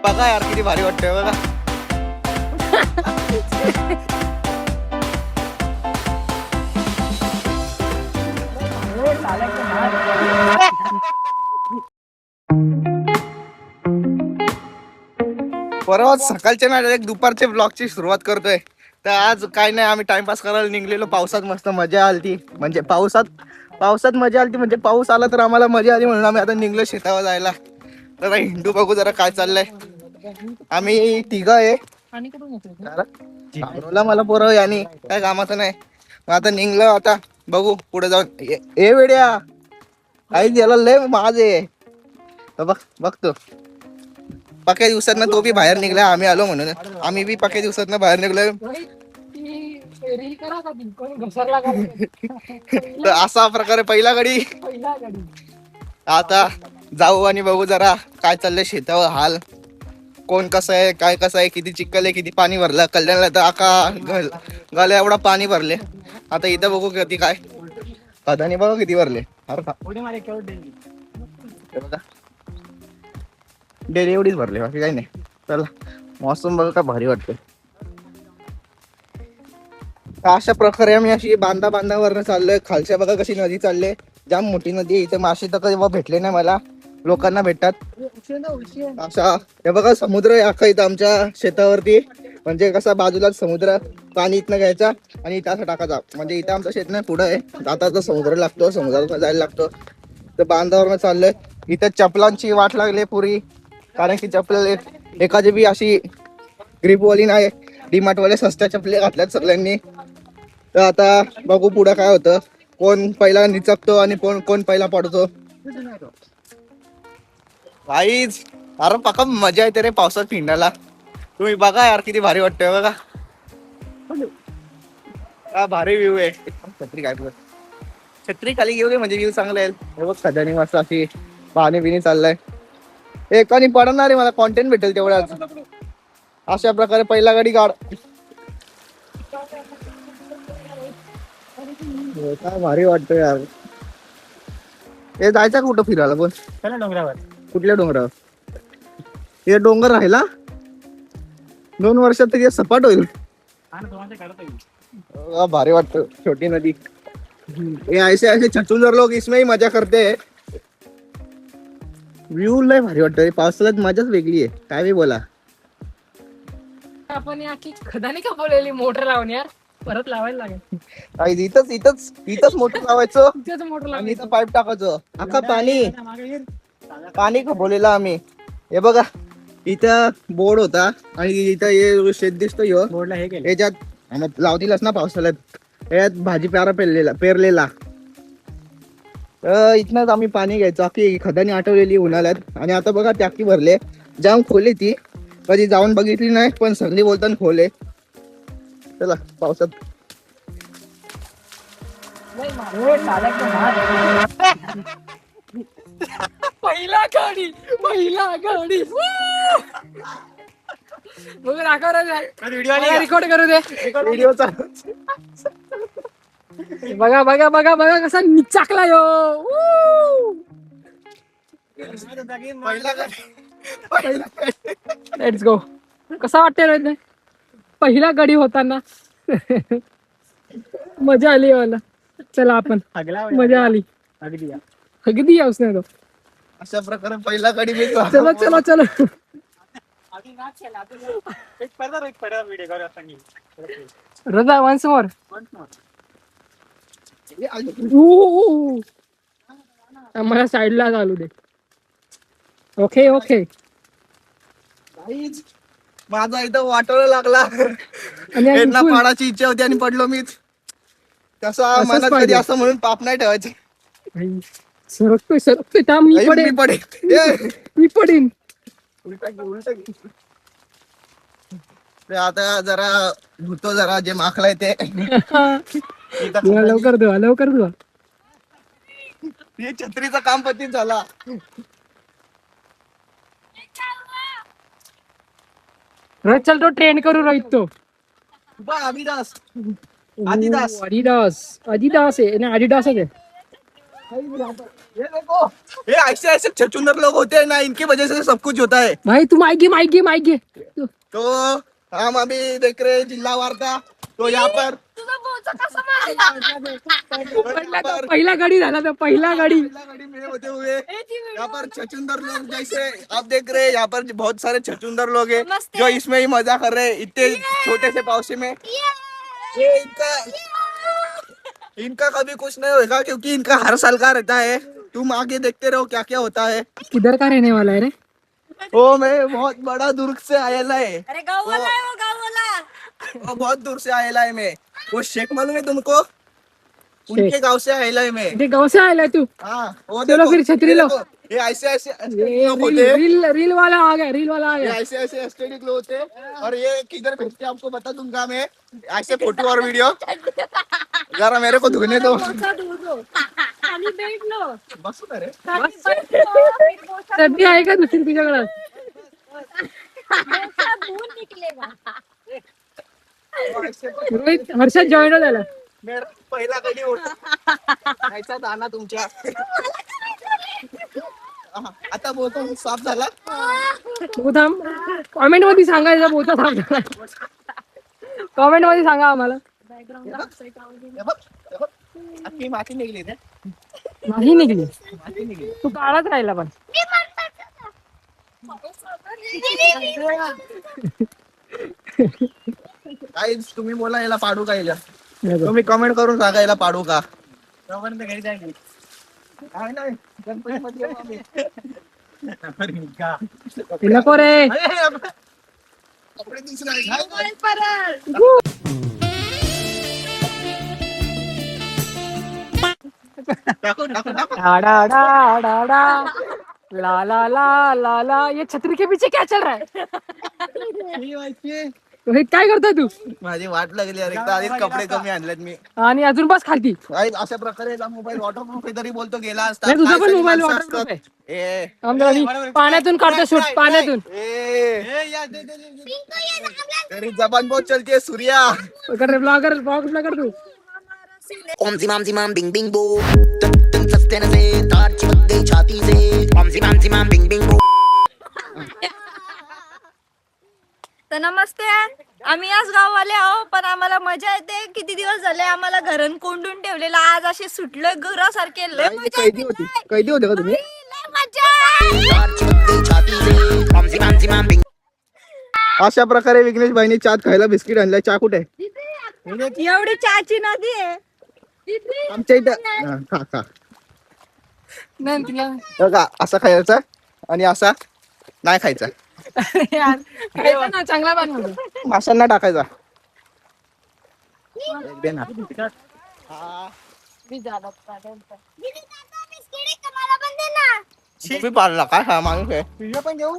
बघा यार किती भारी वाटतंय बघा. परवा सकाळच्या ना डायरेक्ट दुपारच्या ब्लॉगची सुरुवात करतोय. तर आज काय नाही, आम्ही टाइमपास करायला निघलेलो. पावसात मस्त मजा आलती. म्हणजे पावसात मजा आलती, म्हणजे पाऊस आला तर आम्हाला मजा आली म्हणून आम्ही आता निघलो शेतावर जायला. तर हिंदू बघू जरा काय चाललंय. आम्ही तिघ आहे. मला पोरं यानी काय कामाचं नाही. मग आता निघलो, आता बघू पुढे जाऊन. ए वेड्या आई याला लय माझ आहे. बघतो पक्या दिवसात तो बी बाहेर निघला. आम्ही आलो म्हणून आम्ही बी पक्या दिवसात बाहेर निघलोय. तर असा प्रकारे पहिला गडी. आता जाऊ आणि बघू जरा काय चाललंय शेतावर हाल. कोण कसं आहे, काय कसं आहे, किती चिखल आहे, किती पाणी भरलं. कल्याणला तर आका गला एवढा पाणी भरले. आता इथं बघू किती काय खदानी बघू किती भरले. डेली एवढीच भरले, बाकी काही नाही. चला मौसम बघा काय भारी वाटतं. अशा प्रकारे आम्ही अशी बांधावरनं चाललोय. खालच्या बघा कशी नदी चालले, जाम मोठी नदी. इथे मासे तर कधी भेटले नाही मला, लोकांना भेटतात अशा. हे बघा समुद्र आहे अख्खा इथं आमच्या शेतावरती. म्हणजे कसा बाजूला समुद्र, पाणी इथनं घ्यायचा आणि इथं असं टाकायचा. म्हणजे इथं आमचं शेत नाही, पुढं आहे. आता समुद्र लागतो, समुद्रात जायला लागतो. तर बांधावरनं चाललोय. इथं चपलांची वाट लागली पुरी, कारण की चपल एखादी बी अशी ग्रीपवाली नाही. डीमार्टवाले सस्त्या चपले घातल्यात सगळ्यांनी. तर आता बघू पुढं काय होतं. कोण पहिला निचकतो आणि कोण पहिला पडतो. काहीच अरे पक्का मजा येते रे पावसात फिरण्याला. तुम्ही बघा यार किती भारी वाटतंय बघा. काय भारी व्ह्यू आहे. छत्री खाली घेऊ दे म्हणजे व्ह्यू चांगला आहे. हे बघ खदानी मस्त अशी पाणी बिणी चाललंय. एकाने पडणार आहे, मला कॉन्टेंट भेटेल तेवढाच. अशा प्रकारे पहिला गाडी काढ. काय भारी वाटतं यार. हे जायचं कुठं फिरायला पण डोंगरावर. कुठल्या डोंगरावर? हे डोंगर राहिला 2 वर्षात तरी सपाट होईल. भारी वाटतं छोटी नदी. ये ऐसे छचूंदर लोग इसमें ही मजा करते हैं. व्ह्यू लय भारी वाटतं. पावसाळ्यात मजाच वेगळी आहे, काय बी बोला. आपण याची खदानी का बोललेली मोटर लावून यार, परत लावायला लागेल. इथंच मोटर लावायचं इथेच मोटर आणि लावायचं. इथं पाईप टाकायचं. अख्खा पाणी खपवलेलं आम्ही. हे बघा इथं बोर्ड होता आणि इथं हे शेत दिसतो. बोर्डला हे केलं, याच्यात लावतीलच ना पावसाळ्यात. यात भाजीपाला पेरलेला. इथनच आम्ही पाणी घ्यायचो. अख्खी खदानी आठवलेली उन्हाळ्यात. आणि आता बघा टाकी भरले, जाम खोले. ती कधी जाऊन बघितली नाही, पण संधी बोलताना खोले. चला पावसात पहिला गाडी बघ दाखव, रेकॉर्ड करू दे. व्हिडिओ बघा कसा निचाकला यो. Let's go. कसा वाटतंय रोहित? पहिला गाडी होताना मजा आली मला. चला आपण, मजा आली अगदी यावस नाही तो. अशा प्रकारे पहिला गाडी मी चलो रजा वन्स मोर. मला साईडला चालू दे. ओके माझा इथं वाटोला लागला. यांना पाडायची इच्छा होती आणि पडलो मीच. तसा मनात कधी असं म्हणून पाप नाही ठेवायचं. सरकतोय थांब. मी पडेन. आता जरा धुतो जरा जे माखलाय ते. लवकर धुवा. हे छत्रीचं काम पतीत झाला. रोहित चल, तो ट्रेन करू रोहित. तो आदिदास आहे ना, आदिदास आहे. ये देखो, ये ऐसे ऐसे छछूंदर लोग होते हैं ना, इनकी वजह से सब कुछ होता है. भाई तू माइक घे तो हम अभी देख रहे हैं जिला वार्ता. तो यहाँ पर पहिला गडी झाला तर पहिला गडी. पहला गाड़ी में होते हुए यहाँ पर छछूंदर लोग जैसे आप देख रहे हैं, यहाँ पर बहुत सारे छछूंदर लोग हैं जो इसमें ही मजा कर रहे हैं इतने छोटे से पावसे में. ये इनका कभी कुछ नहीं होगा क्योंकि इनका हर साल का रहता है. तुम आगे देखते रहो क्या क्या होता है. किधर का रहने वाला है रे? वो मैं बहुत बड़ा दुर्ग से आएला है. अरे गाँव वाला है वो, गाँव वाला. वो बहुत दूर से आएला है. मैं वो शेख मालूम है तुमको, उनके गांव से आएला है मैं. ते गाव से आयला तू? हाँ वो चलो देखो, फिर छतरी ये लो. देखो, ये ऐसे ऐसे ये लोग होते हैं. रील वाला आ गया, रील वाला आ ये गया. ऐसे ऐसे एस्थेटिक लोग होते हैं. और ये किधर भेजते हैं आपको बता दूंगा मैं. ऐसे फोटो और वीडियो जरा मेरे को धोने दो. खाली बैठ लो. बस अरे खाली बैठ लो. चटणी आहे का दुसरी तुझ्याकडे? बोसा धूल निकलेगा. रोहित हर्षद जॉईन झाला. मेरा पहिला कधी होता खायचा दाना तुमच्या. हा, आता बोलतो साफ झाला. तू थांब, कॉमेंट मध्ये सांगायचं बोलता थांब. कॉमेंट मध्ये सांगा आम्हाला. हे बघ, हे बघ. अख्खी माती निघली रे. नाही निघली, माती निघली. तू काळाच राहिला पण. काय तुम्ही बोला याला पाडू का याला. तुम्ही कमेंट करून सांगा याला पाडू का. घरी जाईल. काय नाही गणपतीमध्ये येऊ आम्ही. नको रे. अरे, कपडे दुसरे आहेत. टाकू टाकू टाकू. डा डा डा डा ला ला ला ला ला. ये छतरी के पीछे क्या चल रहा है? रोहित काय करतोय तू? माझी वाट लागली अरे. एकदा आधीच कपडे कमी आणलेत मी. आणि अजून बस खालती. काय अशा प्रकारे याचा मोबाईल वॉटरप्रूफ आहे तरी बोलतो गेला असता. नाही, तुझा काय पण सगळी मोबाईल माणसं वॉटरप्रूफ असतात. आहे. ए आमच्या घरी पाण्यातून काढतो शूट, पाण्यातून. तेरी जबान बहुत चलती है सूर्या. कर ब्लॉगर ब्लॉगर तू. ओम जिमाम जिमाम बिंग बिंग बो तन तन सस्ते न से तार चिपक गई छाती से ओम जिमाम बिंग बिंग बो. तर नमस्ते, आम्ही आज गाववाले आहो, पण आम्हाला मजा येते. किती दिवस झाले आम्हाला घरून कोंडून ठेवलेलं, आज असे सुटलं घरासारखे. लय मजा कैदी येते. होती, कैदी होते का तुम्ही. लय मजा आहे. तार चिपक गई छाती से ओम जिमाम बिंग. अशा प्रकारे विघ्नेश भाईनी चहात खायला बिस्किट आणलाय. चहा कुठे आहे? एवढी चहाची नदी आहे. आमच्या इथं. हा, खा खा. नाही तिला. बघा असा खायचा आणि असा नाही खायचा. यार खायचं ना, चांगला बनवतो. माशांना टाकायचा. एक दे ना. हा. तुम्ही पाडला काय हा माणूस आहे. तुझ्या पण घेऊ.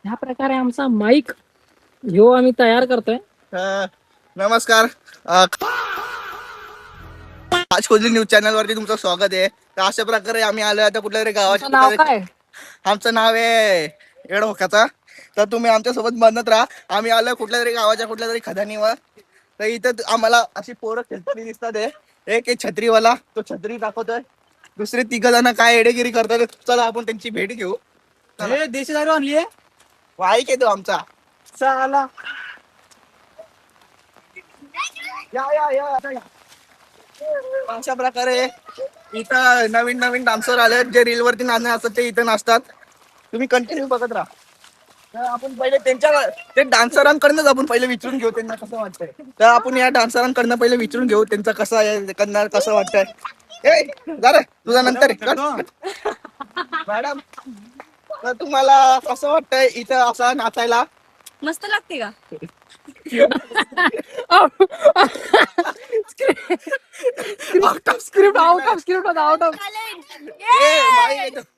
ह्या प्रकारे आमचा माईक ह्यो आम्ही तयार करतोय. नमस्कार. आज खोजली न्यूज चॅनल वरती तुमचं स्वागत आहे. तर अशा प्रकारे आम्ही आलो आता कुठल्या तरी तुमचं नाव गावाच्या. काय? आमचं नाव आहे येडोकाचा. तर तुम्ही आमच्या सोबत बनत राहा. आम्ही आलो कुठल्या तरी गावाच्या कुठल्या तरी खदानीवर. तर इथं आम्हाला अशी पोरं खेळताना दिसतात. एक छत्रीवाला तो छत्री दाखवतोय. दुसरे 3 जण काय एडेगिरी करतात. चला आपण त्यांची भेट घेऊ. देशी दारू आणली आहे. वाईक येतो आमचा. चला या. अशा प्रकारे इथं नवीन नवीन डान्सर आले जे रील वरती नाचणार असतात ते इथं नाचतात. तुम्ही कंटिन्यू बघत राहा. तर आपण पहिले ते डान्सरांकडनंच आपण पहिले विचारून घेऊ त्यांना कसं वाटतंय. तर आपण या डान्सरांकडनं पहिले विचारून घेऊ त्यांचं कसं आहे, करणार कसं वाटतंय. ए जरा तुझा नंतर मॅडम. तर तुम्हाला कसं वाटतंय इथं असं नाचायला. मस्त लागते का? Out of script out of.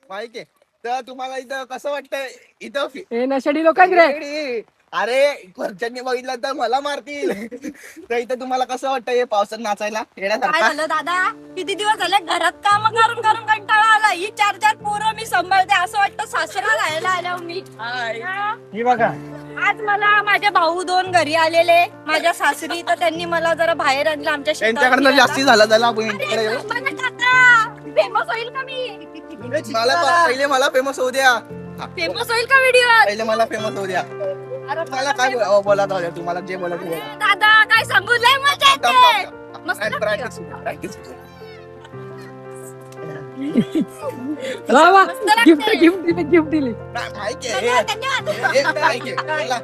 माहिती आहे. तर तुम्हाला इथं कसं वाटतंय इथं हे नशेडी लोक आहेत रे. अरे घरच्यांनी बघितलं तर मला मारतील. तर इथं तुम्हाला कसं वाटतं हे पावसात नाचायला काय येण्यासारखा? झालं दादा, किती दिवस झाले घरात काम करून करून कंटाळा आला. ही 4 पोरं मी सांभाळते, असं वाटतं सासरा राहायला आल्या मी. हे बघा आज मला माझे भाऊ 2 घरी आलेले, माझ्या सासरी, तर त्यांनी मला जरा बाहेर आणलं आमच्या शेतात त्यांच्याकडनं फिरायला. जास्ती झालं त्याला आपण यांच्याकडे येऊ. फेमस होईल का मी? पहिले मला फेमस होऊ द्या. फेमस होईल का व्हिडिओ? पहिले मला फेमस होऊ द्या. मला काय बोला तुम्हाला जे बोला ते बोला. दादा काय सांगू, लय मजा येते. मस्त लागते Practice, का? practice. वा वा मस्त लागते. गिफ्ट दिली नाही, माहिती आहे. धन्यवाद, धन्यवाद. हे तर माहिती आहे. बोला.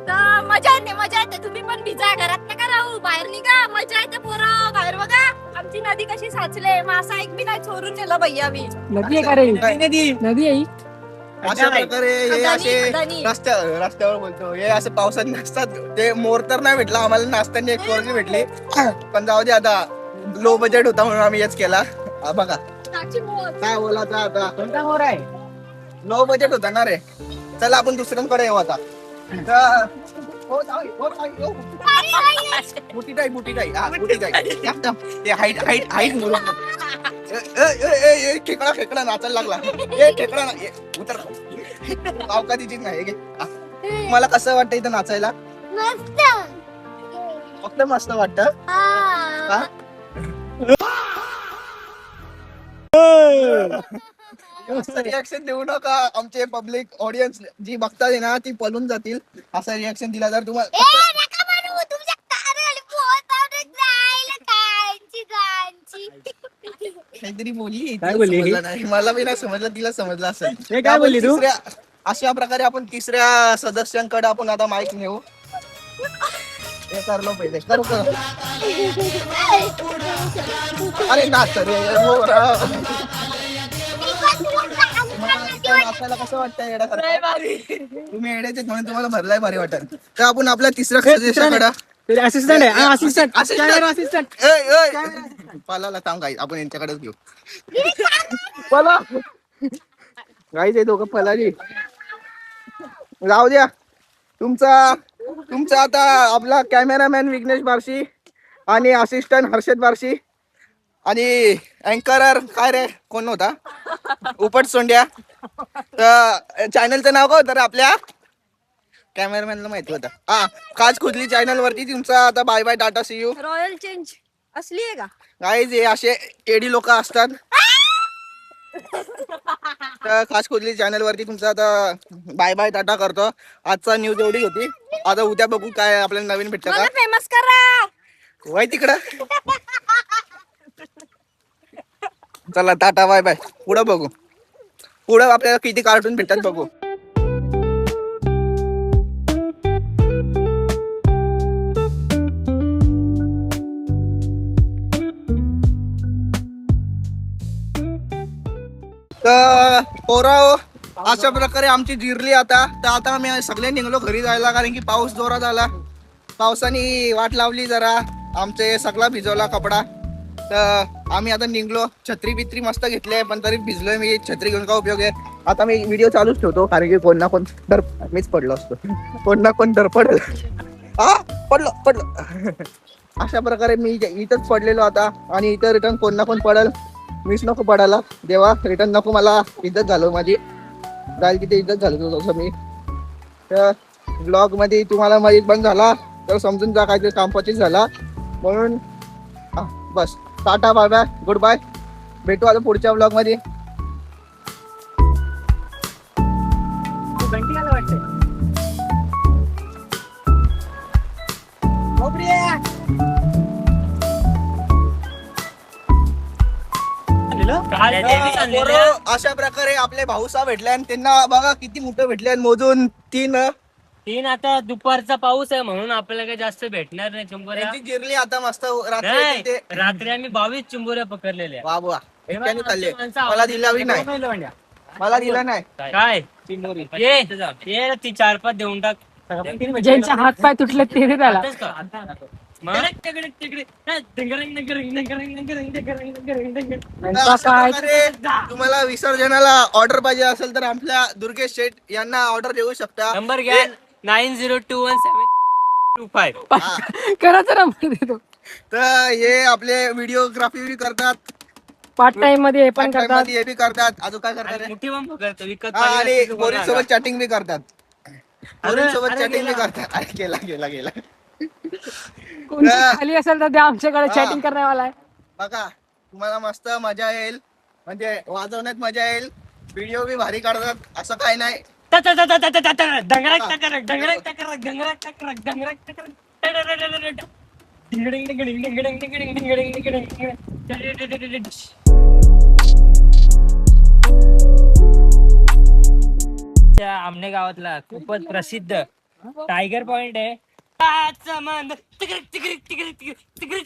तर मजा येते. तुम्ही पण भिजा, घरात नका राहू, बाहेर निघा, मजा येते पोरं. बाहेर बघा आमची नदी कशी साचले, मासा एक बी नाही चोरून नेलं भैया मी. नदी आहे का रे? नदी आहे ही? अशा प्रकारे हे अदानी, असे अदानी. रस्त्यावर बोलतो हे असे पावसात नसतात. ते मोर तर नाही भेटला आम्हाला, नाचताना एक पोरगी भेटली. पण जाऊ दे, आता लो बजेट होता म्हणून आम्ही हेच केला. हा बघा नाची मोर. काय बोलायचं आता, कोणता मोर आहे? लो बजेट होता ना रे. चला आपण दुसऱ्यांकडे येऊ आता. तर- हो, जाऊ, हो, जाऊ, हो. बुटी ताई. हा, बुटी ताई. थांब, थांब. ते हाईट मुलं. खेकडा नाचायला लागला. खेकडा उतर. अवकातीचीच नाही घे. मला कसं वाटतं इथं नाचायला? मस्त. फक्त मस्त वाटतं. हा. रिॲक्शन देऊ नका. आमचे पब्लिक ऑडियन्स जी बघतात आहे ना ती पळून जातील. असं रिॲक्शन दिला तर तुम्हाला काहीतरी बोलली. काय बोलली? समजलं नाही. मला बी नाही समजलं, तिला समजलं असेल. हे काय बोलली तू? अशा प्रकारे आपण तिसऱ्या सदस्यांकडे आपण आता माईक नेऊ. हे करलो पहिले करू. अरे नाच रे मोरा. नाचायला कसं वाटतं येड्यासारखं? तुम्ही येड्याचे म्हणून तुम्हाला भरलाय भारी वाटत. तर आपण आपल्या तिसऱ्या सदस्याकडे असिस्टंट आहे असिस्टंट Assistant. कॅमेरा असिस्टंट पालाला थांब गाई, आपण यांच्याकडेच घेऊ. पला गाईच आहे दोघं पलाली. जाऊ द्या. तुमचा आता आपला कॅमेरामॅन विघ्नेश बारशी आणि असिस्टंट हर्षद बारशी आणि अँकरर काय रे कोण होता, उपट सोंड्या. तर चॅनलचं नाव काय होतं रे आपल्या कॅमेरामॅनला माहिती होतं. हा, काच खुदली चॅनल वरती तुमचा आता bye bye tata see you. Royal change असली आहे का? गाईज हे असे एडी लोक असतात. तर खास खुदली चॅनल वरती तुमचा आता बाय बाय टाटा करतो. आजचा न्यूज एवढी होती. आता उद्या बघू काय आपल्याला नवीन भेटतं मला का. फेमस करा. वय तिकडं. चला टाटा बाय बाय. पुढं बघू, पुढं आपल्याला किती कार्टून भेटतात बघू. तर पोरं अशा प्रकारे आमची जिरली आता. तर आता आम्ही सगळे निघलो घरी जायला, कारण की पाऊस जोरात आला. पावसाने वाट लावली जरा, आमचे सगळा भिजवला कपडा. तर आम्ही आता निघलो. छत्री बित्री मस्त घेतले, पण तरी भिजलोय मी. छत्री घेऊन का उपयोग आहे. आता मी व्हिडिओ चालूच ठेवतो, कारण की कोण ना कोण मीच पडलो असतो. कोण ना कोण पडेल. हा पडलो. अशा प्रकारे मी इथंच पडलेलो आता, आणि इथं रिटर्न कोण ना कोण पडेल. मीच नको पडायला. देवा रिटर्न नको, मला इज्जत झालो माझी. जाईल तिथे इज्जत झालो तसं मी. तर ब्लॉग मध्ये तुम्हाला माहीत पण झाला तर समजून जा काहीतरी कामपचीच झाला म्हणून. बस tata bye bye goodbye. भेटू आता पुढच्या ब्लॉग मध्ये. अशा प्रकारे आपले भाऊसा भेटले आणि त्यांना बघा किती मोठे भेटले आणि मोजून 3. आता दुपारचा पाऊस आहे म्हणून आपल्याला काही जास्त भेटणार नाही चिंबोऱ्या. त्यांची जिरली आता मस्त रात्री नाही, ते. रात्री आम्ही 22 चिंबोऱ्या पकडलेल्या. वा वा एकट्याने खाल्ले. माणसं मला दिला बी नाही. मला दिला नाही. काय ये ती 4-5 देऊन टाक. ज्यांचे हात पाय तुटले ते रे त्याला. आताच का? मग तिकडे त्यांचा काय अरे, तुम्हाला विसर्जनाला ऑर्डर पाहिजे असेल तर आपल्या दुर्गेश शेठ यांना ऑर्डर देऊ शकता. नंबर घ्या. 90217225. करायचं नंबर देतो. तर हे आपले व्हिडिओग्राफी करतात, पार्ट टाइम मध्ये हे पण part time करतात. मध्ये हे बी करतात. अजून काय करतात रे? मोठी बंब करतो विकत हा, आणि पाहिजे असेल तर पोरींसोबत बोला. चॅटिंग बी करतात. पोरींसोबत अरे चॅटिंग बी गेला. करतात. अरे गेला गेला गेला. कोणी हा. खाली असेल तर द्या आमच्याकडे, हा. चॅटिंग करण्यावाला आहे. बघा तुम्हाला मस्त मजा येईल, म्हणजे वाजवण्यात मजा येईल. व्हिडिओ बी भारी काढतात, असं काय नाही. डंगरक टकरक, डंगरक टकरक, डंगरक टकरक, डंगरक टकरक. डिंगडिंग डिंगडिंग डिंगडिंग डिंगडिंग डिंगडिंग डिंगडिंग डिंगडिंग. त्या आमने गावातला खूपच प्रसिद्ध टायगर पॉइंट आहे. तिकडे तिकडे तिकडे तिकडे तिकडे